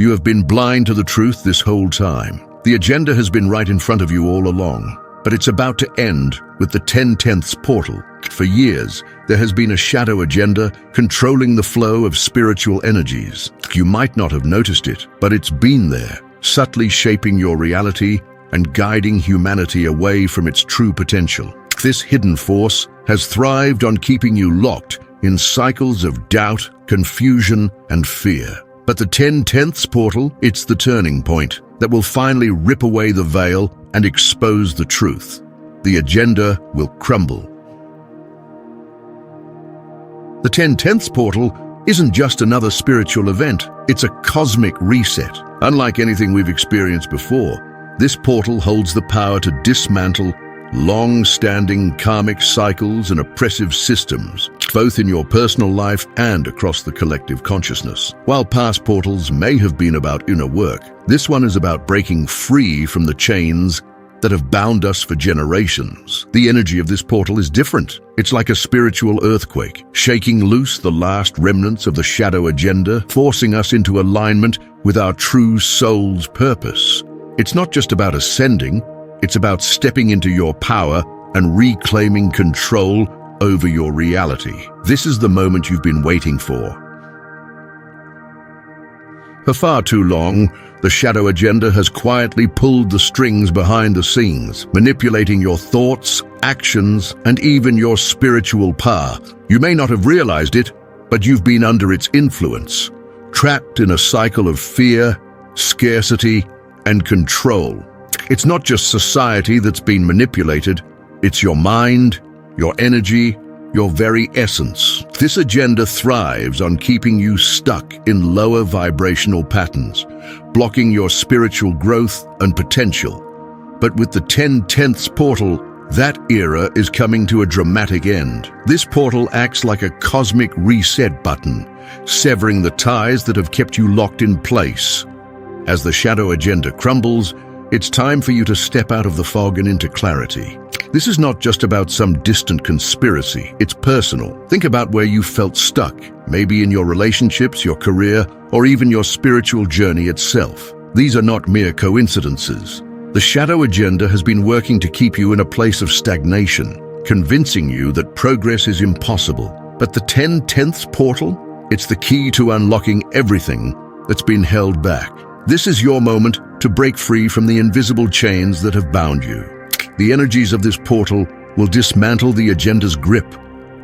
You have been blind to the truth this whole time. The agenda has been right in front of you all along, but it's about to end with the 10/10ths portal. For years, there has been a shadow agenda controlling the flow of spiritual energies. You might not have noticed it, but it's been there, subtly shaping your reality and guiding humanity away from its true potential. This hidden force has thrived on keeping you locked in cycles of doubt, confusion, and fear. But the 10/10ths portal, it's the turning point that will finally rip away the veil and expose the truth. The agenda will crumble. The 10/10ths portal isn't just another spiritual event, it's a cosmic reset. Unlike anything we've experienced before, this portal holds the power to dismantle long-standing karmic cycles and oppressive systems, both in your personal life and across the collective consciousness. While past portals may have been about inner work, this one is about breaking free from the chains that have bound us for generations. The energy of this portal is different. It's like a spiritual earthquake, shaking loose the last remnants of the shadow agenda, forcing us into alignment with our true soul's purpose. It's not just about ascending, it's about stepping into your power and reclaiming control over your reality. This is the moment you've been waiting for. For far too long, the shadow agenda has quietly pulled the strings behind the scenes, manipulating your thoughts, actions, and even your spiritual power. You may not have realized it, but you've been under its influence, trapped in a cycle of fear, scarcity, and control. It's not just society that's been manipulated, it's your mind, your energy, your very essence. This agenda thrives on keeping you stuck in lower vibrational patterns, blocking your spiritual growth and potential. But with the 10/10ths portal, that era is coming to a dramatic end. This portal acts like a cosmic reset button, severing the ties that have kept you locked in place. As the shadow agenda crumbles, it's time for you to step out of the fog and into clarity. This is not just about some distant conspiracy, it's personal. Think about where you felt stuck, maybe in your relationships, your career, or even your spiritual journey itself. These are not mere coincidences. The shadow agenda has been working to keep you in a place of stagnation, convincing you that progress is impossible. But the 10/10ths portal, it's the key to unlocking everything that's been held back. This is your moment to break free from the invisible chains that have bound you. The energies of this portal will dismantle the agenda's grip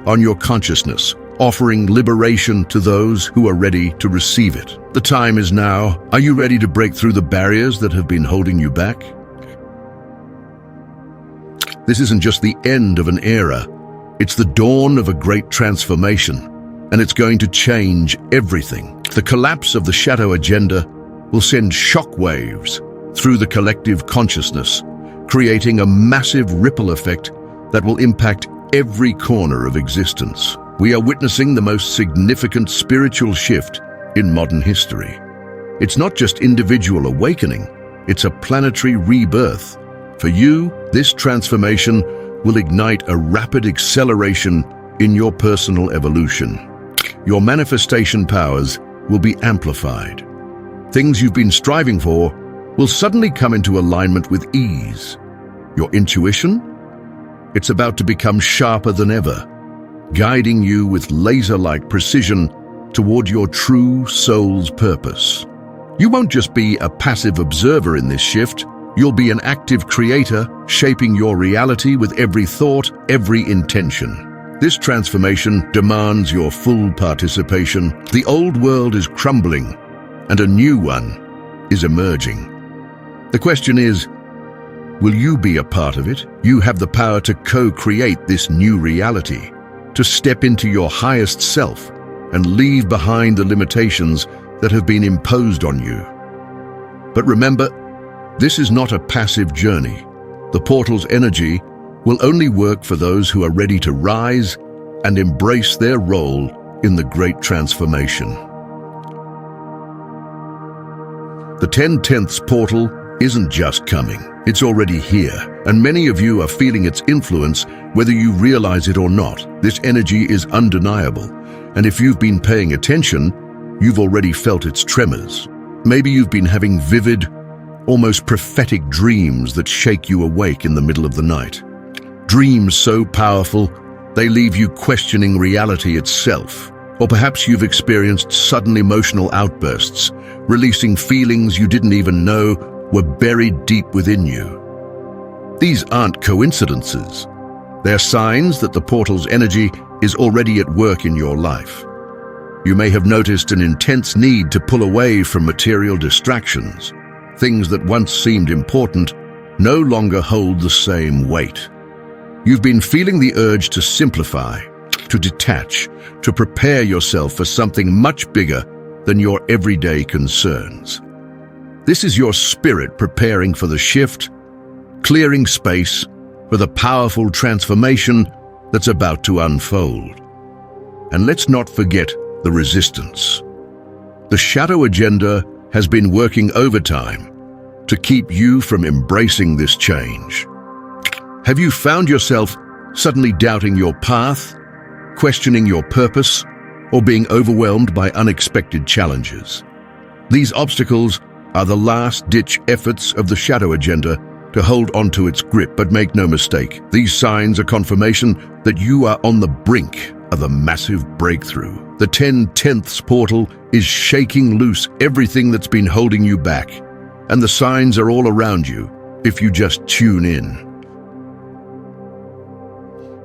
on your consciousness, offering liberation to those who are ready to receive it. The time is now. Are you ready to break through the barriers that have been holding you back? This isn't just the end of an era, it's the dawn of a great transformation, and it's going to change everything. The collapse of the shadow agenda will send shockwaves through the collective consciousness, creating a massive ripple effect that will impact every corner of existence. We are witnessing the most significant spiritual shift in modern history. It's not just individual awakening, it's a planetary rebirth. For you, this transformation will ignite a rapid acceleration in your personal evolution. Your manifestation powers will be amplified. Things you've been striving for will suddenly come into alignment with ease. Your intuition? It's about to become sharper than ever, guiding you with laser-like precision toward your true soul's purpose. You won't just be a passive observer in this shift, you'll be an active creator, shaping your reality with every thought, every intention. This transformation demands your full participation. The old world is crumbling, and a new one is emerging. The question is, will you be a part of it? You have the power to co-create this new reality, to step into your highest self and leave behind the limitations that have been imposed on you. But remember, this is not a passive journey. The portal's energy will only work for those who are ready to rise and embrace their role in the great transformation. The 10/10ths portal isn't just coming, it's already here, and many of you are feeling its influence whether you realize it or not. This energy is undeniable, and if you've been paying attention, you've already felt its tremors. Maybe you've been having vivid, almost prophetic dreams that shake you awake in the middle of the night. Dreams so powerful, they leave you questioning reality itself. Or perhaps you've experienced sudden emotional outbursts, releasing feelings you didn't even know were buried deep within you. These aren't coincidences. They're signs that the portal's energy is already at work in your life. You may have noticed an intense need to pull away from material distractions. Things that once seemed important no longer hold the same weight. You've been feeling the urge to simplify, to detach, to prepare yourself for something much bigger than your everyday concerns. This is your spirit preparing for the shift, clearing space for the powerful transformation that's about to unfold. And let's not forget the resistance. The shadow agenda has been working overtime to keep you from embracing this change. Have you found yourself suddenly doubting your path, questioning your purpose, or being overwhelmed by unexpected challenges? These obstacles are the last-ditch efforts of the shadow agenda to hold onto its grip, but make no mistake, these signs are confirmation that you are on the brink of a massive breakthrough. The 10/10ths portal is shaking loose everything that's been holding you back, and the signs are all around you if you just tune in.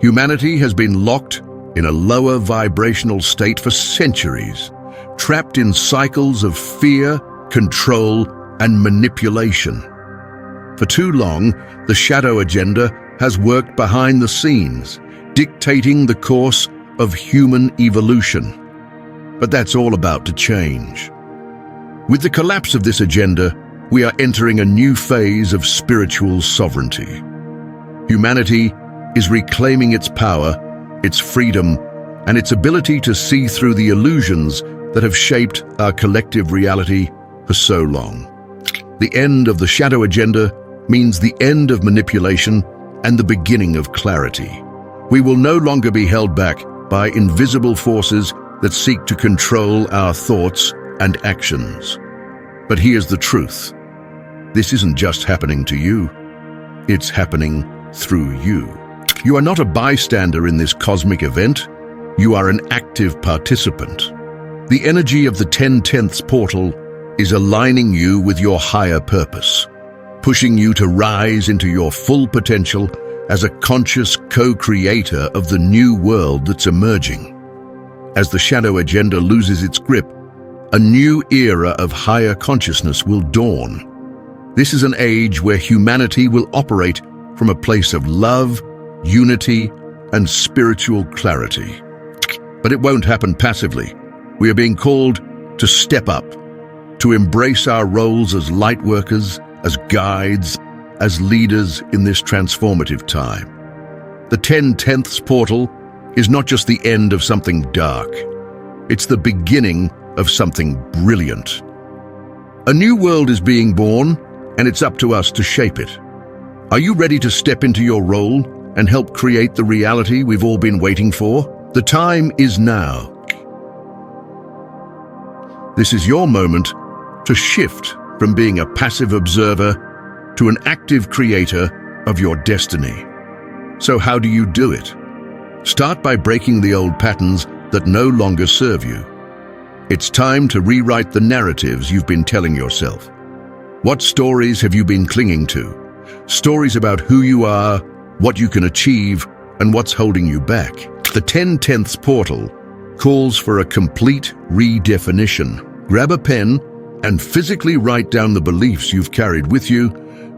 Humanity has been locked in a lower vibrational state for centuries, trapped in cycles of fear, control, and manipulation. For too long, the shadow agenda has worked behind the scenes, dictating the course of human evolution. But that's all about to change. With the collapse of this agenda, we are entering a new phase of spiritual sovereignty. Humanity is reclaiming its power, its freedom, and its ability to see through the illusions that have shaped our collective reality for so long. The end of the shadow agenda means the end of manipulation and the beginning of clarity. We will no longer be held back by invisible forces that seek to control our thoughts and actions. But here's the truth. This isn't just happening to you. It's happening through you. You are not a bystander in this cosmic event. You are an active participant. The energy of the 10/10ths portal is aligning you with your higher purpose, pushing you to rise into your full potential as a conscious co-creator of the new world that's emerging. As the shadow agenda loses its grip, a new era of higher consciousness will dawn. This is an age where humanity will operate from a place of love, unity, and spiritual clarity. But it won't happen passively. We are being called to step up, to embrace our roles as light workers, as guides, as leaders in this transformative time. The 10/10ths portal is not just the end of something dark. It's the beginning of something brilliant. A new world is being born, and it's up to us to shape it. Are you ready to step into your role and help create the reality we've all been waiting for? The time is now. This is your moment to shift from being a passive observer to an active creator of your destiny. So how do you do it? Start by breaking the old patterns that no longer serve you. It's time to rewrite the narratives you've been telling yourself. What stories have you been clinging to? Stories about who you are, what you can achieve, and what's holding you back. The 10/10ths portal calls for a complete redefinition. Grab a pen and physically write down the beliefs you've carried with you,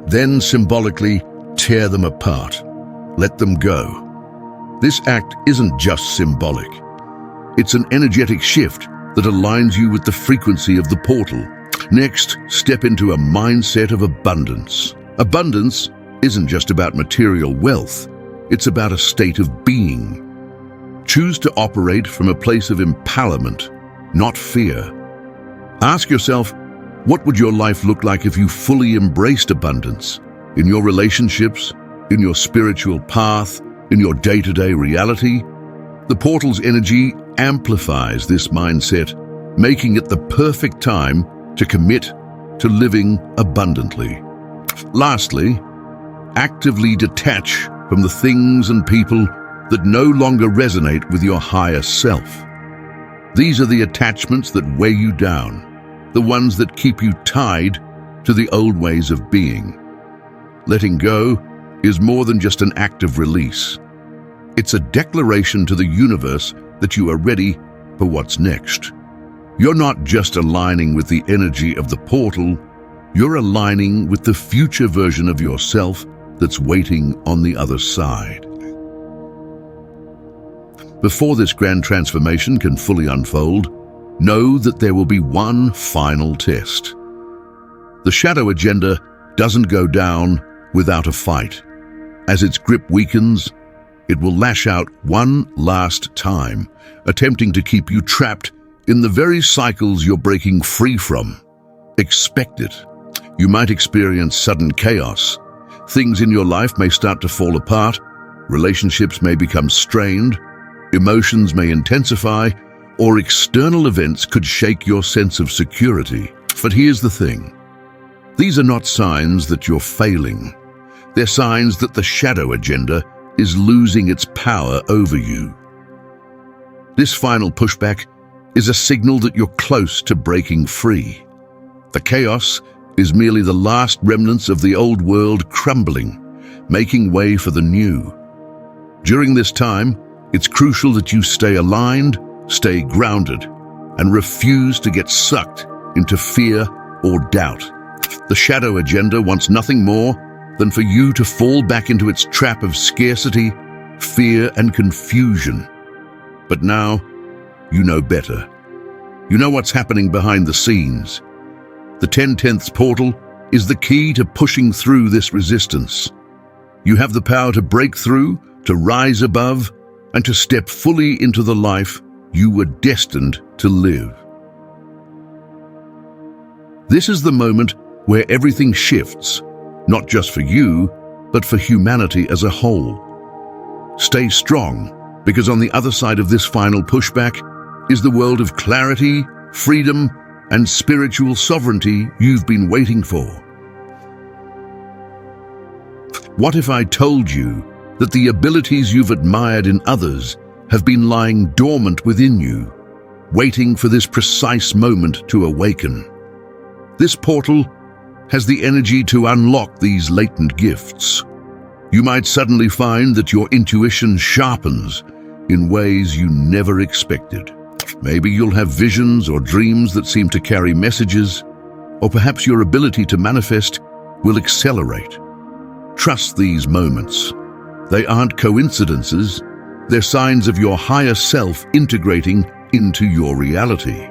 then symbolically tear them apart. Let them go. This act isn't just symbolic. It's an energetic shift that aligns you with the frequency of the portal. Next, step into a mindset of abundance. Abundance isn't just about material wealth. It's about a state of being. Choose to operate from a place of empowerment, not fear. Ask yourself, what would your life look like if you fully embraced abundance? In your relationships, in your spiritual path, in your day-to-day reality? The portal's energy amplifies this mindset, making it the perfect time to commit to living abundantly. Lastly, actively detach from the things and people that no longer resonate with your higher self. These are the attachments that weigh you down, the ones that keep you tied to the old ways of being. Letting go is more than just an act of release. It's a declaration to the universe that you are ready for what's next. You're not just aligning with the energy of the portal, you're aligning with the future version of yourself that's waiting on the other side. Before this grand transformation can fully unfold, know that there will be one final test. The shadow agenda doesn't go down without a fight. As its grip weakens, it will lash out one last time, attempting to keep you trapped in the very cycles you're breaking free from. Expect it. You might experience sudden chaos. Things in your life may start to fall apart, relationships may become strained, emotions may intensify, or external events could shake your sense of security. But here's the thing. These are not signs that you're failing. They're signs that the shadow agenda is losing its power over you. This final pushback is a signal that you're close to breaking free. The chaos is merely the last remnants of the old world crumbling, making way for the new. During this time, it's crucial that you stay aligned, stay grounded, and refuse to get sucked into fear or doubt. The shadow agenda wants nothing more than for you to fall back into its trap of scarcity, fear, and confusion. But now, you know better. You know what's happening behind the scenes. The 10/10th portal is the key to pushing through this resistance. You have the power to break through, to rise above, and to step fully into the life you were destined to live. This is the moment where everything shifts, not just for you, but for humanity as a whole. Stay strong, because on the other side of this final pushback is the world of clarity, freedom, and spiritual sovereignty you've been waiting for. What if I told you that the abilities you've admired in others have been lying dormant within you, waiting for this precise moment to awaken? This portal has the energy to unlock these latent gifts. You might suddenly find that your intuition sharpens in ways you never expected. Maybe you'll have visions or dreams that seem to carry messages, or perhaps your ability to manifest will accelerate. Trust these moments. They aren't coincidences, they're signs of your higher self integrating into your reality.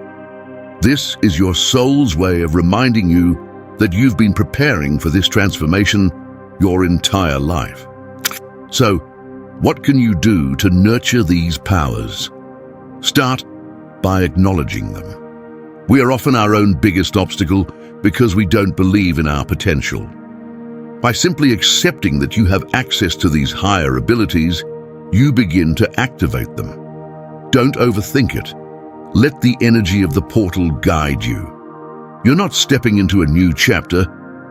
This is your soul's way of reminding you that you've been preparing for this transformation your entire life. So, what can you do to nurture these powers? Start by acknowledging them. We are often our own biggest obstacle because we don't believe in our potential. By simply accepting that you have access to these higher abilities, you begin to activate them. Don't overthink it. Let the energy of the portal guide you. You're not stepping into a new chapter,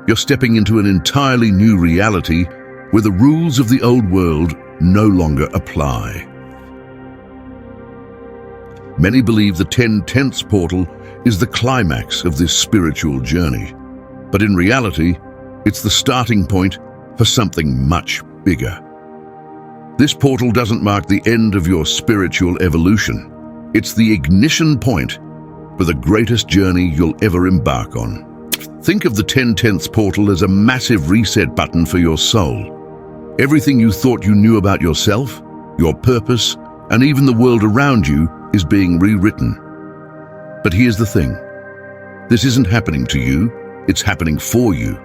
you're stepping into an entirely new reality where the rules of the old world no longer apply. Many believe the 10/10ths portal is the climax of this spiritual journey, but in reality, it's the starting point for something much bigger. This portal doesn't mark the end of your spiritual evolution. It's the ignition point for the greatest journey you'll ever embark on. Think of the 10/10ths portal as a massive reset button for your soul. Everything you thought you knew about yourself, your purpose, and even the world around you is being rewritten. But here's the thing. This isn't happening to you, it's happening for you.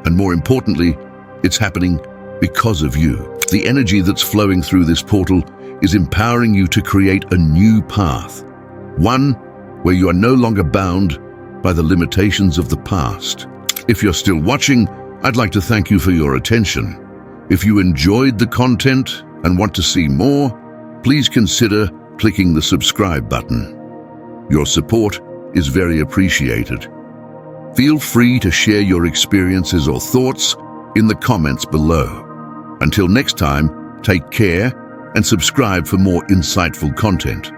And more importantly, it's happening because of you. The energy that's flowing through this portal is empowering you to create a new path. One where you are no longer bound by the limitations of the past. If you're still watching, I'd like to thank you for your attention. If you enjoyed the content and want to see more, please consider clicking the subscribe button. Your support is very appreciated. Feel free to share your experiences or thoughts in the comments below. Until next time, take care and subscribe for more insightful content.